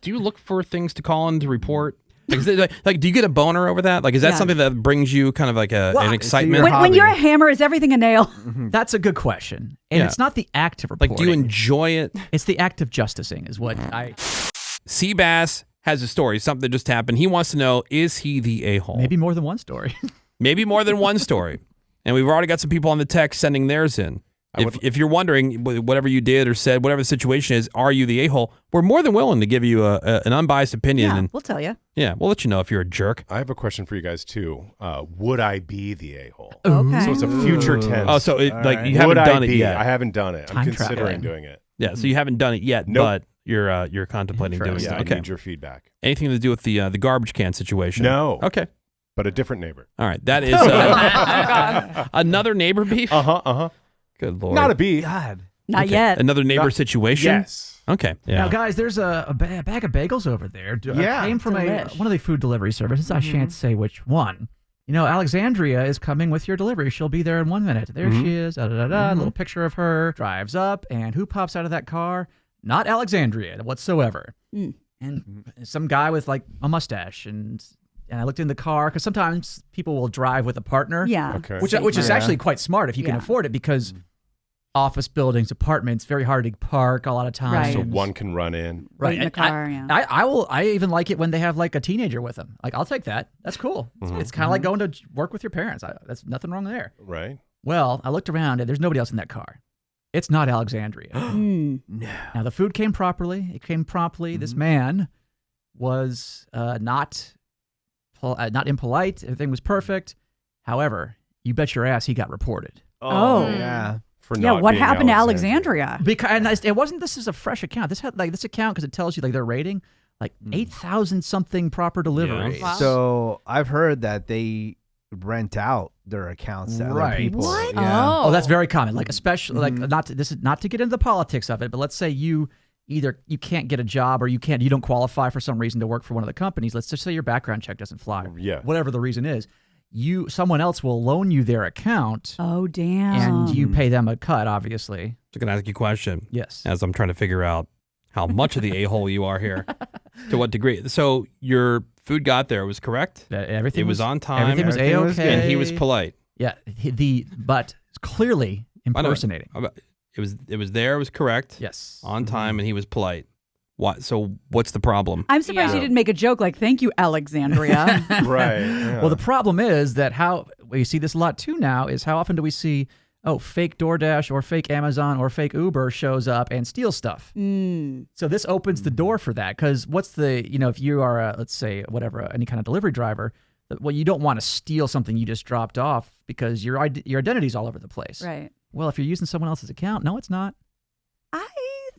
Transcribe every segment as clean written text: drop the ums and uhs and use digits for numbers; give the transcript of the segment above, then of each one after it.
do you look for things to call in to report? Like, do you get a boner over that? Like, is that something that brings you kind of like an excitement? When you're a hammer, is everything a nail? That's a good question. And it's not the act of reporting. Like, do you enjoy it? It's the act of justicing is what I... Sebass has a story, something that just happened. He wants to know, is he the a-hole? Maybe more than one story. Maybe more than one story. And we've already got some people on the text sending theirs in. If you're wondering, whatever you did or said, whatever the situation is, are you the a-hole? We're more than willing to give you an unbiased opinion. Yeah, and we'll tell you. Yeah, we'll let you know if you're a jerk. I have a question for you guys, too. Would I be the a-hole? Okay. So it's a future tense. Oh, so you Would haven't done I it be? yet. I haven't done it. I'm Time considering traveling. doing it. Yeah, so you haven't done it yet, but you're contemplating doing it. Yeah, Okay. I need your feedback. Anything to do with the garbage can situation? No. Okay. But a different neighbor. All right. That is another neighbor beef? Good Lord. Not a beef. God. Not yet. Another neighbor situation? Yes. Okay. Yeah. Now, guys, there's a bag of bagels over there. Yeah. Came from Delish. one of the food delivery services. I shan't say which one. You know, Alexandria is coming with your delivery. She'll be there in 1 minute. There she is. Da-da-da-da. Little picture of her. Drives up, and who pops out of that car? Not Alexandria whatsoever. And some guy with like a mustache. And I looked in the car because sometimes people will drive with a partner. Yeah. Okay. Which is actually quite smart if you can afford it because office buildings, apartments, very hard to park a lot of times. Right. So one can run in. Wait in the car, yeah. I even like it when they have like a teenager with them. Like, I'll take that. That's cool. It's kind of like going to work with your parents. That's nothing wrong there. Right. Well, I looked around and there's nobody else in that car. It's not Alexandria. Mm. Now, the food came properly. It came promptly. This man was not impolite. Everything was perfect. However, you bet your ass he got reported. Oh. Yeah. For Yeah, not what being happened to Alexandria? Because it wasn't. This is a fresh account. This had like this account because it tells you like their rating, like 8,000 something proper deliveries. Wow. So I've heard that they rent out their accounts to other people. What? Yeah. Oh, that's very common. Like especially like this is not to get into the politics of it, but let's say you can't get a job or you don't qualify for some reason to work for one of the companies. Let's just say your background check doesn't fly. Yeah. Whatever the reason is, someone else will loan you their account. Oh, damn. And you pay them a cut, obviously. So can I ask you a question? Yes. As I'm trying to figure out how much of the a-hole you are here, to what degree. So your food got there, was correct? Everything It was on time. Everything was Everything was A-okay. And he was polite. Yeah, but clearly impersonating. It was there, it was correct. Yes. On time, and he was polite. What? So what's the problem? I'm surprised he didn't make a joke like, thank you, Alexandria. Right. Yeah. Well, the problem is that we see this a lot too now is how often do we see, fake DoorDash or fake Amazon or fake Uber shows up and steals stuff. So this opens the door for that because if you are, let's say, any kind of delivery driver, well, you don't want to steal something you just dropped off because your identity's all over the place. Right. Well, if you're using someone else's account, no, it's not. I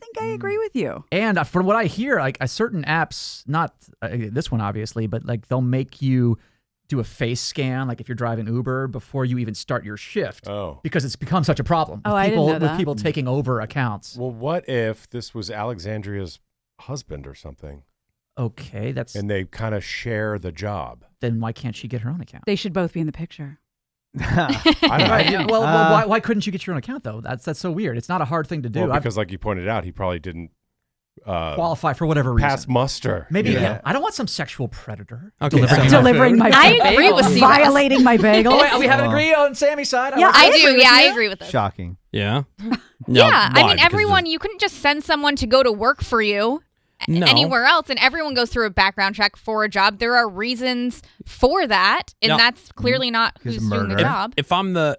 think I agree with you. And from what I hear, like certain apps, not this one obviously, but like they'll make you do a face scan, like if you're driving Uber before you even start your shift. Oh. Because it's become such a problem. Oh, I didn't know with that. people taking over accounts. Well, what if this was Alexandria's husband or something? Okay, And they kind of share the job. then why can't she get her own account? They should both be in the picture. Why couldn't you get your own account though? That's so weird. It's not a hard thing to do. Well, because like you pointed out, he probably didn't qualify for whatever reason. pass muster. Maybe I don't want some sexual predator Okay, Delivering my I agree with you. violating my bagel. Oh, wait, we haven't agreed on Sammy's side. Yeah, I I do. agree with Yeah, I you. agree with this. Shocking. Yeah? No, Yeah, I why? mean, Because everyone, you couldn't just send someone to go to work for you No. anywhere else, and everyone goes through a background check for a job. There are reasons for that, and No. that's clearly not He's who's a doing the murderer. job. If I'm the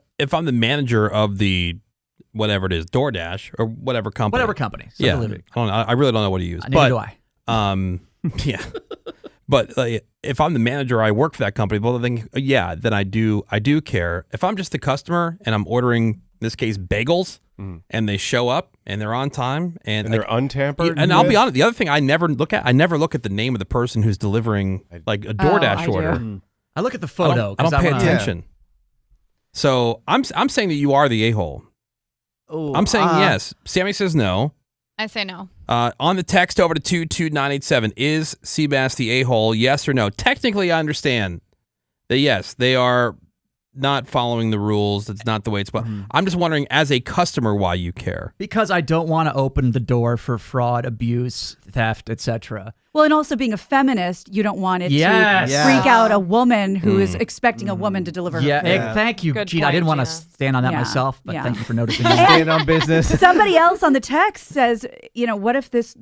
manager of the whatever it is, DoorDash or whatever company. Whatever company. So Yeah. delivery. I don't know. I really don't know what to use. Neither do I. Yeah. But if I'm the manager, I work for that company. Well, then I do care. If I'm just the customer and I'm ordering, in this case, bagels, and they show up and they're on time and they're untampered. and I'll be honest, the other thing I never look at the name of the person who's delivering like a DoorDash I do. order. I look at the I photo. don't 'cause pay wanna- attention. So I'm saying that you are the a-hole. Oh, I'm saying yes. Sammy says no. I say no. On the text over to 22987, is Seabass the a-hole? Yes or no? Technically, I understand that yes, they are not following the rules. It's not the way it's. I'm just wondering, as a customer, why you care. Because I don't want to open the door for fraud, abuse, theft, etc. Well, and also being a feminist, you don't want it Yes. to Yeah. freak out a woman who is expecting a woman to deliver her Yeah, food. thank you, Good Gina. I point, didn't want to Gina. stand on that Yeah. myself, but Yeah. thank you for noticing. Staying on business. Somebody else on the text says, what if this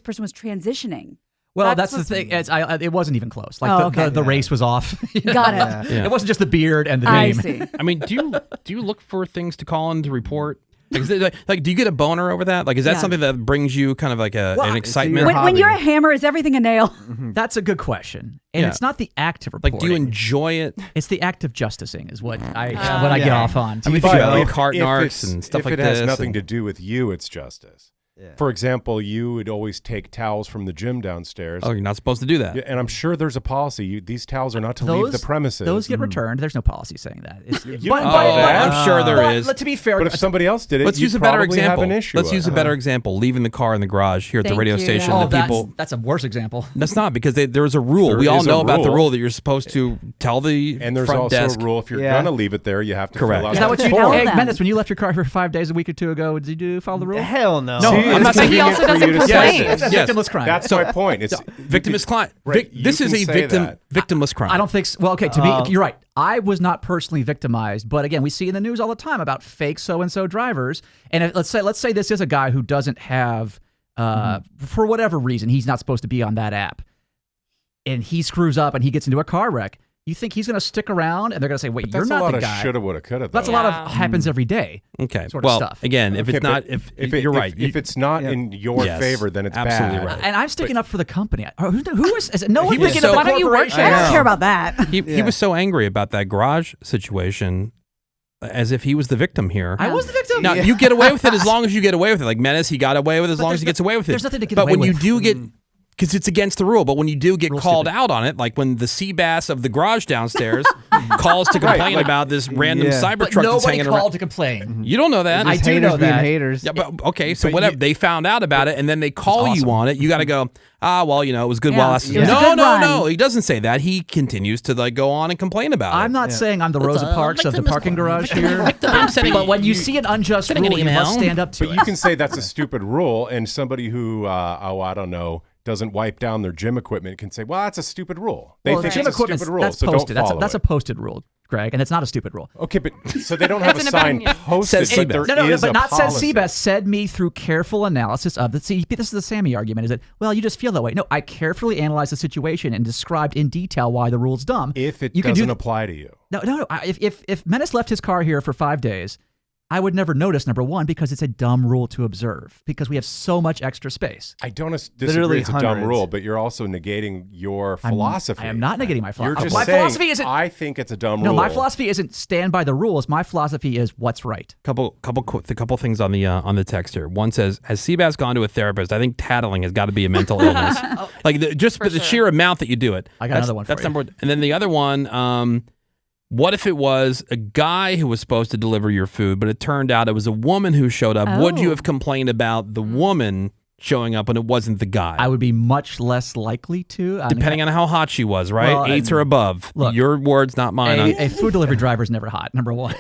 person was transitioning? Well, That's that's the what's- thing. It wasn't even close. Like Oh, the okay. race was off. Got it. Yeah. It wasn't just the beard and the I name. see. I mean, do you look for things to call in to report? Like, is it, like, do you get a boner over that? Like, is that Yeah. something that brings you kind of like an excitement? your When you're a hobby. hammer, is everything a nail? That's a good question, and Yeah. it's not the act of reporting. Like, do you enjoy it? It's the act of justicing is what I get Yeah. off on. I mean, But you got, like, if- cart if narcs it's- and stuff if like it has this nothing and- to do with you, it's justice. Yeah. For example, you would always take towels from the gym downstairs. Oh, you're not supposed to do that. Yeah, and I'm sure there's a policy. These towels are not to leave the premises. Those get returned. There's no policy saying that. You don't know that. I'm sure there is. To be fair, But if somebody else did it, Let's you'd use a better probably example. have an issue. Let's with use a it. better example. Leaving the car in the garage here at the Thank radio you. station. Oh, The people. that's a worse example. That's not because there's a rule. There We all is a know about the rule. rule that you're supposed to tell the And there's front also desk. a rule if you're Yeah. gonna leave it there, you have to Correct. fill out Is that the what you Tell do? Hey, them. Menace, when you left your car for 5 days a week or two ago, did you follow the rule? Hell no. No, See, I'm not it's saying he convenient also for you doesn't to say complain. this. That's a Yes. victimless crime. That's my point. It's Victimless crime. Right, you This is can a say victim that. victimless crime. I don't think so. Well, okay, to me, you're right. I was not personally victimized, but again, we see in the news all the time about fake so-and-so drivers. And if, let's say this is a guy who doesn't have, for whatever reason, he's not supposed to be on that app, and he screws up and he gets into a car wreck. You think he's going to stick around and they're going to say, "Wait, But you're that's not a lot the of guy"? shoulda, woulda, coulda. That's a though. lot Yeah. of happens every day. Okay. sort of well, stuff. again, if Okay, it's not, but if you're right. If it's not in your Yes, favor, then it's absolutely bad. right. And I'm sticking up for the company. Who is it? No one He was thinking so- of the Why don't you work corporation. I there? don't care about that. he was so angry about that garage situation, as if he was the victim here. I was the victim. Now you get away with it as long as you get away with it. Like Menace, he got away with it as long as he gets away with it. there's nothing to get but away when with. you do get, because it's against the rule. But when you do get Real called stupid. out on it, like when the Seabass of the garage downstairs calls to complain like- about this random Yeah. Cybertruck but that's nobody hanging called around. to complain. You don't know that. I Just do haters know being that. haters. Yeah, but okay, so But whatever. you- They found out about it, and then they call awesome. you on it. You got to go, well, it was good Yeah, while lasted. it was a No, good no, run. no. He doesn't say that. He continues to like go on and complain about it. I'm not saying I'm the Rosa Parks of the parking garage here. I'm sending But when you see an unjust sending an rule, you must email. stand up to But it. you can say that's a stupid rule, and somebody who, I don't know, doesn't wipe down their gym equipment can say, well, that's a stupid rule. They Well, think gym it's a equipment's- stupid rule, that's so posted. don't follow That's a it. posted rule, Greg, and it's not a stupid rule. Okay, but so they don't have a That's an sign opinion. posted, Says but there Seabass. No, is but a not said policy. Seabass. Said me through careful analysis of the. See, this is the Sammy argument. Is that well, you just feel that way? No, I carefully analyzed the situation and described in detail why the rule's dumb. If it you can do doesn't th- apply to you. No. If Menace left his car here for 5 days, I would never notice, number one, because it's a dumb rule to observe, because we have so much extra space. I don't disagree Literally it's a dumb hundreds. rule, but you're also negating your philosophy. I am not negating my philosophy. You're just My saying, philosophy isn't. I think it's a dumb No, rule. my philosophy isn't stand by the rules. My philosophy is what's right. couple things on the text here. One says, has Seabass gone to a therapist? I think tattling has got to be a mental illness. Like just the sure. sheer amount that you do it. I got That's- another one for That's you. number one. And then the other one, what if it was a guy who was supposed to deliver your food, but it turned out it was a woman who showed up? Would you Oh. have complained about the woman showing up and it wasn't the guy? I would be much less likely to. Depending on how hot she was, right? Well, 8s or above. look, Your words, not mine. a food delivery driver is never hot, number one.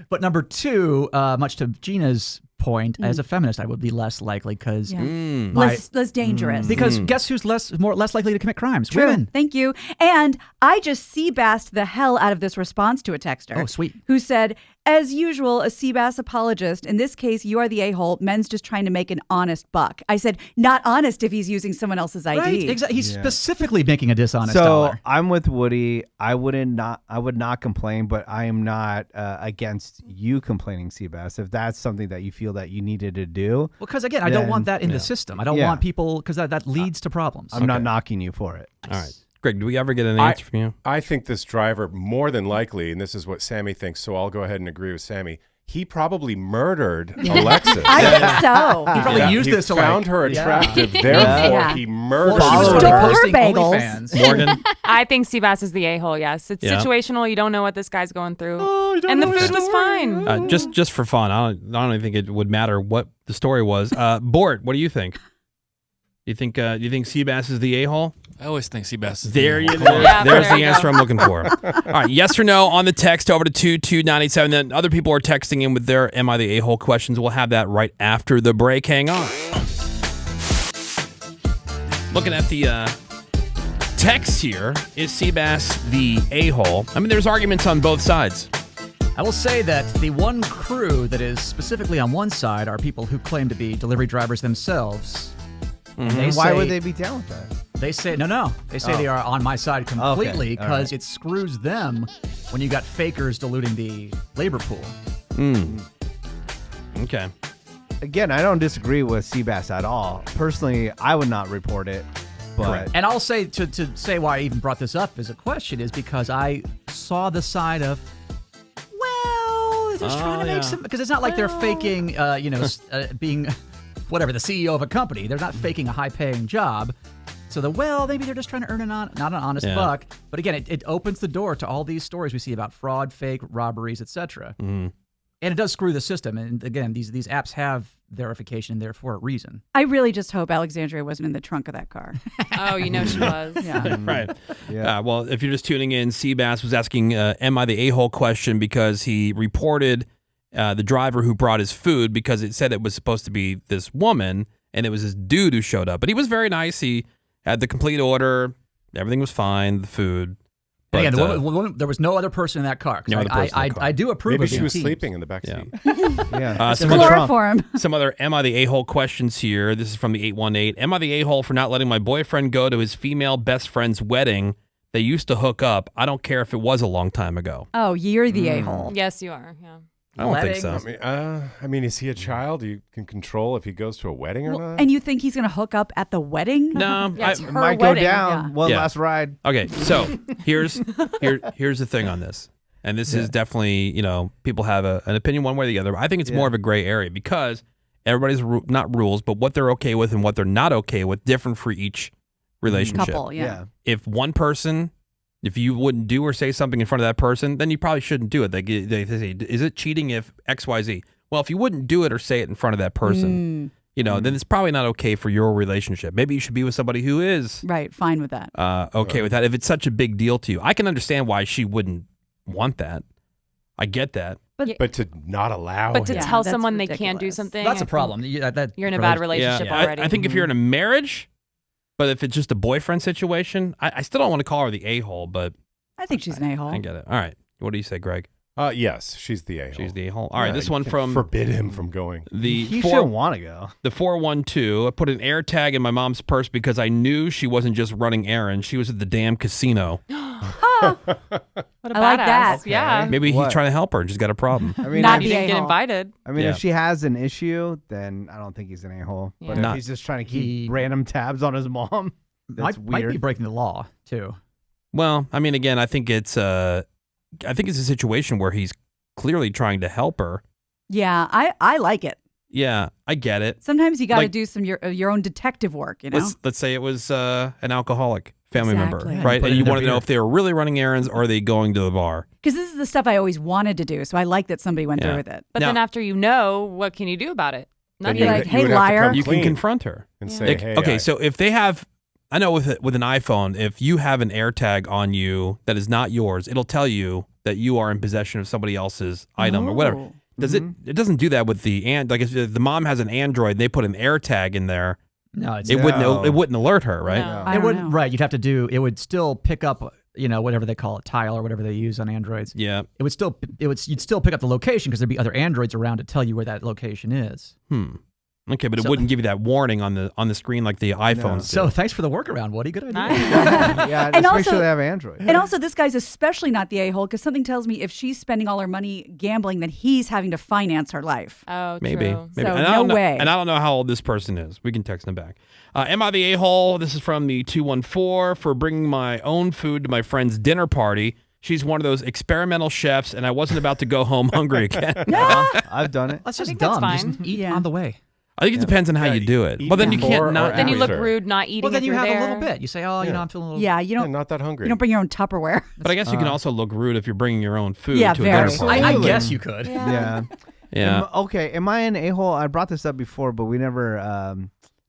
But number two, much to Gina's point, as a feminist, I would be less likely because Yeah. Mm. Less dangerous. because guess who's less likely to commit crimes? True. Women. Thank you. And I just Seabassed the hell out of this response to a texter. Oh, sweet. Who said, as usual, a Seabass apologist. In this case, you are the a-hole. Men's just trying to make an honest buck. I said, not honest if he's using someone else's ID. Right, exactly. He's specifically making a dishonest So dollar. I'm with Woody. I would not complain, but I am not against you complaining, Seabass. If that's something that you feel that you needed to do, Because again, I don't want then- that in the system. I don't Yeah. want people because that leads to problems. I'm not knocking you for it. All right. Greg, do we ever get an answer from you? I think this driver, more than likely, and this is what Sammy thinks, so I'll go ahead and agree with Sammy. He probably murdered Alexis. I think so. He probably Yeah, used he this to found her attractive, therefore Yeah. he murdered Well, she was her. already Stole her posting bagels. OnlyFans. Morgan? I think Seabass is the a-hole, yes. It's Yeah. situational. You don't know what this guy's going through. Oh, and the food was fine. Just for fun, I don't even think it would matter what the story was. Bort, what do you think? Do you think Seabass is the a-hole? I always think Seabass is There you Come go. on. Yeah, There's there the you answer go. I'm looking for. All right, yes or no on the text over to 22987. Then other people are texting in with their Am I the A-hole questions. We'll have that right after the break. Hang on. Looking at the text here, is Seabass the a-hole? I mean, there's arguments on both sides. I will say that the one crew that is specifically on one side are people who claim to be delivery drivers themselves. And they Why say, would they be down with that? They say no. They say they are on my side completely All because right. it screws them when you got fakers diluting the labor pool. Okay. Again, I don't disagree with Seabass at all. Personally, I would not report it. But Correct. And I'll say to say why I even brought this up as a question is because I saw the side of, well, they're just trying to make some, because it's not like they're faking, being whatever, the CEO of a company. They're not faking a high-paying job. So maybe they're just trying to earn not an honest buck. But again, it opens the door to all these stories we see about fraud, fake, robberies, etc. And it does screw the system. And again, these apps have verification there for a reason. I really just hope Alexandria wasn't in the trunk of that car. Oh, you know she was. Yeah. Right. Yeah. Well, if you're just tuning in, Seabass was asking, am I the a-hole question because he reported the driver who brought his food because it said it was supposed to be this woman and it was this dude who showed up. But he was very nice. He had the complete order. Everything was fine, the food. But, And again, the woman, there was no other person in that car. 'Cause No other person in the car. I do approve Maybe of she being was teams. sleeping in the back Yeah. seat. yeah. some other- Chloroform. Some other Am I the A-hole questions here. This is from the 818. Am I the A-hole for not letting my boyfriend go to his female best friend's wedding? They used to hook up. I don't care if it was a long time ago. Oh, you're the a-hole. Yes, you are. Yeah. I don't think so. I mean, is he a child? You can control if he goes to a wedding or not? And you think he's going to hook up at the wedding? No. Yeah, it's her Might wedding. go down. Yeah. One Yeah. last ride. Okay, so here's the thing on this. And this is definitely, people have an opinion one way or the other. I think it's more of a gray area because everybody's not rules, but what they're okay with and what they're not okay with different for each relationship. Couple, yeah. If one person, if you wouldn't do or say something in front of that person, then you probably shouldn't do it. They say, is it cheating if X, Y, Z? Well, if you wouldn't do it or say it in front of that person, then it's probably not okay for your relationship. Maybe you should be with somebody who is Right, fine with that. okay with that. If it's such a big deal to you, I can understand why she wouldn't want that. I get that. But to not allow But to him. Yeah, tell that's someone they can't do ridiculous. something, That's I a problem. That You're in a bad relationship I- already. I think if you're in a marriage, but if it's just a boyfriend situation, I still don't want to call her the a-hole, but I think she's an a-hole. I get it. All right. What do you say, Greg? Yes, she's the a-hole. She's the a-hole. All right, Yeah, this you one can't from forbid him from going. the He four- shouldn't want to go. the 412. I put an air tag in my mom's purse because I knew she wasn't just running errands. She was at the damn casino. what a I like badass. that. Yeah. Maybe What? he's trying to help her and just got a problem. I mean, Not He the didn't get a-hole. invited. Yeah. if she has an issue, then I don't think he's an a-hole. But Yeah. if he's just trying to keep He- random tabs on his mom, that's might weird. be breaking the law too. Well, I mean, again, I think it's a situation where he's clearly trying to help her. Yeah, I like it. Yeah, I get it. Sometimes you got to Like- do some your own detective work, you know? Let's say it was an alcoholic family Exactly. member, right? Put And it you in their want to know beer. if they were really running errands or are they going to the bar. Because this is the stuff I always wanted to do, so I like that somebody went Yeah. through with it. But Now- then after you know, what can you do about it? Then Be you like, would- hey, you would have to liar. come You can clean confront her. and Yeah. say, Like, hey, okay, so if they have, I know with an iPhone, if you have an AirTag on you that is not yours, it'll tell you that you are in possession of somebody else's item or whatever. Oh. Does it doesn't do that with the like if the mom has an Android, they put an AirTag in there, No, it's it No. wouldn't alert her, right? No. I it don't wouldn't. know. Right, you'd have to do. It would still pick up. Whatever they call it, tile or whatever they use on Androids. Yeah. You'd still pick up the location because there'd be other Androids around to tell you where that location is. Okay, but it So- wouldn't give you that warning on the screen like the iPhones So do. thanks for the workaround, Woody. Good idea. Nice. yeah, just And make also- sure they have Android. And also, this guy's especially not the a-hole because something tells me if she's spending all her money gambling, then he's having to finance her life. Oh, Maybe. true. So, And I no don't know, way. And I don't know how old this person is. We can text them back. Am I the a-hole? This is from the 214 for bringing my own food to my friend's dinner party. She's one of those experimental chefs, and I wasn't about to go home hungry again. I've done it. That's just think that's dumb. Just fine. eat Yeah. on the way. I think it depends on how you do it. eat Well, then you before can't or not. Then you look After. rude not eating Well, then if you you're have there. a little bit. You say, "Oh, Yeah. I'm feeling a little." Yeah, you Yeah, don't not that hungry. you don't bring your own Tupperware. But I guess you can also look rude if you're bringing your own food Yeah, to a very. dinner party. I Absolutely. guess you could. Yeah. Yeah. Okay. Am I an a-hole? I brought this up before, but we never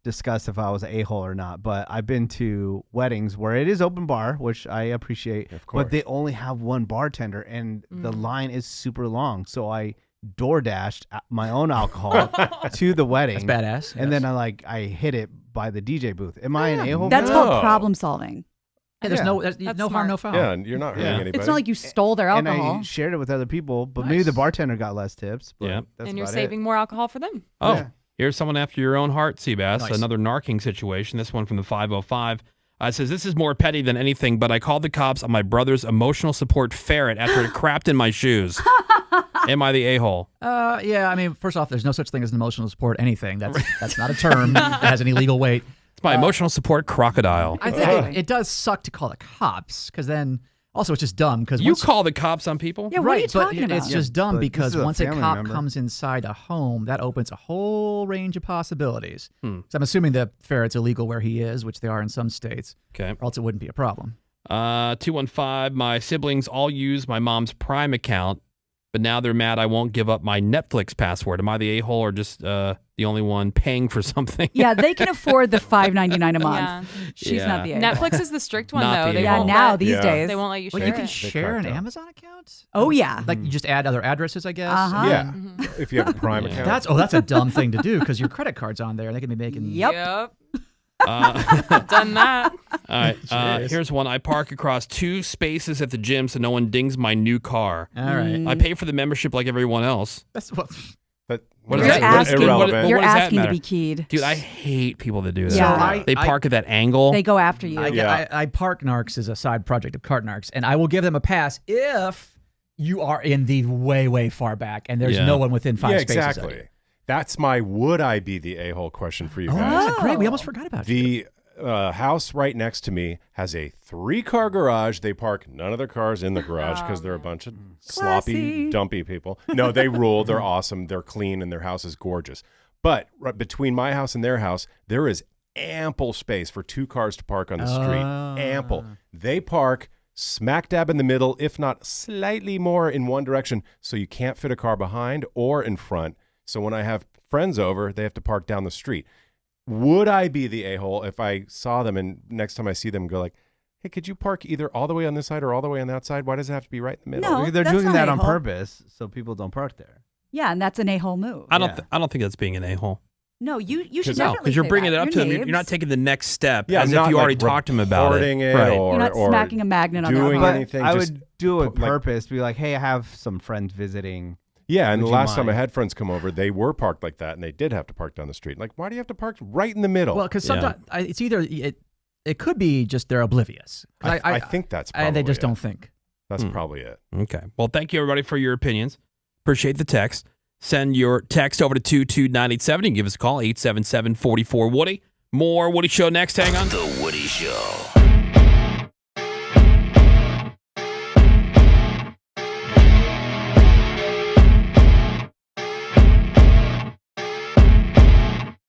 discuss if I was an a-hole or not, but I've been to weddings where it is open bar, which I appreciate, but they only have one bartender and the line is super long. So I DoorDashed my own alcohol to the wedding. That's badass. And then I hit it by the DJ booth. Am I an a-hole? That's for called problem solving. Yeah, there's no harm, no foul. Yeah, and you're not hurting anybody. It's not like you stole their And alcohol. I shared it with other people, but maybe the bartender got less tips. But Yeah. that's And you're about saving more alcohol for them. Oh, Yeah. here's someone after your own heart, Seabass. Nice. Another narking situation. This one from the 505. Says, this is more petty than anything, but I called the cops on my brother's emotional support ferret after it crapped in my shoes. Am I the a-hole? Yeah, I mean, first off, there's no such thing as an emotional support anything. That's not a term that has any legal weight. It's my emotional support crocodile. I think it does suck to call the cops because then also it's just dumb because You call the cops on people? Yeah, what are you right, talking but about? it's just dumb but because this is a once a family cop member. comes inside a home, that opens a whole range of possibilities. Hmm. So I'm assuming the ferret's illegal where he is, which they are in some states, Okay. or else it wouldn't be a problem. 215. My siblings all use my mom's Prime account, but now they're mad I won't give up my Netflix password. Am I the a-hole or just the only one paying for something? Yeah, they can afford the $5.99 a month. Yeah. She's Yeah. not the a-hole. Netflix is the strict one, Not though. the They a-hole. Yeah, won't now let, these Yeah. days. they won't let you share Well, you can it. share an cracked down. Amazon account? Oh yeah. Like you just add other addresses, I guess? Uh-huh. Yeah, if you have a Prime account. That's a dumb thing to do because your credit card's on there and they can be making. Yep. Done that. All right. Jeez. Here's one. I park across 2 spaces at the gym so no one dings my new car. All right. I pay for the membership like everyone else. That's what. But What You're does that- asking, irrelevant. you're what does that asking to matter? be keyed. Dude, I hate people that do that. Yeah. They park at that angle. They go after you. I park Narcs as a side project of Cart Narcs, and I will give them a pass if you are in the way, way far back and there's Yeah. no one within 5 yeah, spaces. exactly. That's my would I be the a-hole question for you Oh, guys. that's great. We almost forgot about you. The house right next to me has a 3-car garage. They park none of their cars in the garage because they're a bunch of sloppy, Classy. dumpy people. No, they rule. They're awesome. They're clean, and their house is gorgeous. But right between my house and their house, there is ample space for 2 cars to park on the street. Ample. They park smack dab in the middle, if not slightly more in one direction, so you can't fit a car behind or in front. So when I have friends over, they have to park down the street. Would I be the a-hole if I saw them and next time I see them go like, hey, could you park either all the way on this side or all the way on that side? Why does it have to be right in the middle? No. Because they're that's doing not that on a-hole. purpose so people don't park there. Yeah, and that's an a-hole move. I don't. Yeah. I don't think that's being an a-hole. No, you should No, definitely because you're say bringing that. it up You're to them. You're nabes. not taking the next step Yeah, as if not you already like talked to them about reporting it Right. or, You're not or smacking a magnet on doing their But car. anything. I just would do it put, like- purpose. Be like, hey, I have some friends visiting. Yeah, and the Would you last time I mind? had friends come over, they were parked like that, and they did have to park down the street. Like, why do you have to park right in the middle? Well, because Yeah. sometimes it's either it could be just they're oblivious. 'Cause I think that's probably and they just it. don't think. That's probably it. Okay. Well, thank you everybody for your opinions. Appreciate the text. Send your text over to 22987 and give us a call 877-44-WOODY. More Woody Show next. Hang on. The Woody Show.